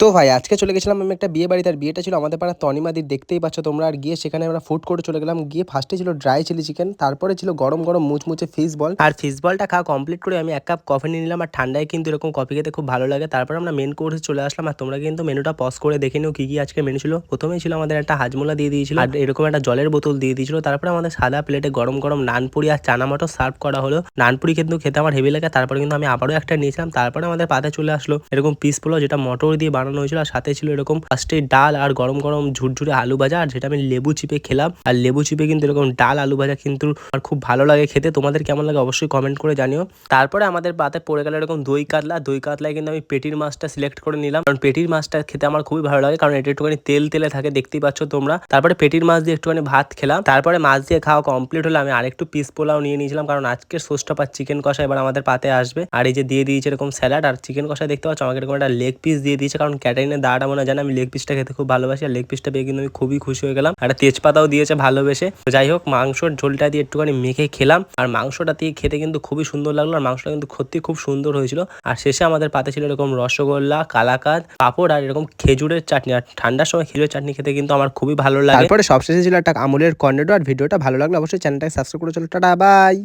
তো ভাই আজকে চলে গেছিলাম আমি একটা বিয়ে বাড়িতে। আর বিয়েটা ছিল আমাদের পাড়ার তনিমাদির, দেখতেই পাচ্ছ তোমরা। আর গিয়ে সেখানে আমরা ফুড কোর্টে চলে গেলাম। গিয়ে ফার্স্টে ছিল ড্রাই চিলি চিকেন, তারপরে ছিল গরম গরম মুচমুচে ফিশ বল। আর ফিশ বলটা খাওয়া কমপ্লিট করে আমি এক কাপ কফি নিয়ে নিলাম। আর ঠান্ডায় কিন্তু এরকম কফি খেতে খুব ভালো লাগে। তারপর আমরা মেন কোর্সে চলে আসলাম। আর তোমরা কিন্তু মেনুটা পজ করে দেখে নিও কি কি আজকে মেনু ছিল। প্রথমেই ছিল আমাদের একটা হাজমোলা দিয়ে দিয়েছিল, আর এরকম একটা জলের বোতল দিয়ে দিয়েছিল। তারপরে আমাদের সাদা প্লেটে গরম গরম নানপুরি আর চানা মটর সার্ভ করা হলো। নানপুরি কিন্তু খেতে আমার হেভি লাগে। তারপরে কিন্তু আমি আবারও একটা নিয়েছিলাম। তারপরে আমাদের পাতে চলে আসলো এরকম পিস পোলাও, যেটা মটর দিয়ে বানানো হয়েছিল। আর সাথে ছিল এরকম ফার্স্টে ডাল আর গরম গরম ঝুরঝুরে আলু ভাজা, আর যেটা আমি লেবু চিপে খেলাম। আর লেবু চিপে কিন্তু এরকম ডাল আলু ভাজা কিন্তু আর খুব ভালো লাগে খেতে। তোমাদের কেমন লাগে অবশ্যই কমেন্ট করে জানিও। তারপরে আমাদের পাতে পড়ে গেল এরকম দই কাতলা। দই কাতলায় কিন্তু আমি পেটির মাছটা সিলেক্ট করে নিলাম, কারণ পেটির মাছটা খেতে আমার খুবই ভালো লাগে, কারণ এটা একটুখানি তেল তেলে থাকে, দেখতেই পাচ্ছ তোমরা। তারপরে পেটির মাছ দিয়ে একটুখানি ভাত খেলাম। তারপরে মাছ দিয়ে খাওয়া কমপ্লিট হলে আমি আরেকটু পিস পোলাও নিয়ে নিয়েছিলাম, কারণ আজকের সোসটা পার চিকেন কষা এবার আমাদের পাতে আসবে। আর এই যে দিয়ে দিয়েছে এরকম স্যালাড আর চিকেন কষা, দেখতে পাচ্ছ আমাকে এরকম একটা লেগ পিস দিয়ে দিয়েছে, কারণ ক্যাটারিনের দাঁড়া মনে জানে আমি লেগ পিসটা খেতে খুব ভালোবাসি। আর লেগ পিসটা পেয়ে কিন্তু আমি খুবই খুশি হয়ে গেলাম। একটা তেজপাতাও দিয়েছে ভালোবেসে। যাই হোক, মাংসর ঝোলটা দিয়ে একটুখানি মেখে খেলাম। আর মাংসটা দিয়ে খেতে কিন্তু খুবই সুন্দর লাগলো। আর মাংসটা কিন্তু সত্যি খুব সুন্দর হয়েছিল। আর শেষে আমাদের পাতে ছিল এরকম রসগোল্লা, কালাকাঁদ, পাঁপড় আর এরকম খেজুরের চাটনি। আর ঠান্ডার সময় খেজুরের চাটনি খেতে কিন্তু আমার খুবই ভালো লাগে। তারপরে সবশেষে ছিল একটা আমুলের কর্নেডো। আর ভিডিওটা ভালো লাগলে অবশ্যই চ্যানেলটাকে সাবস্ক্রাইব করে চলো। Tata bye.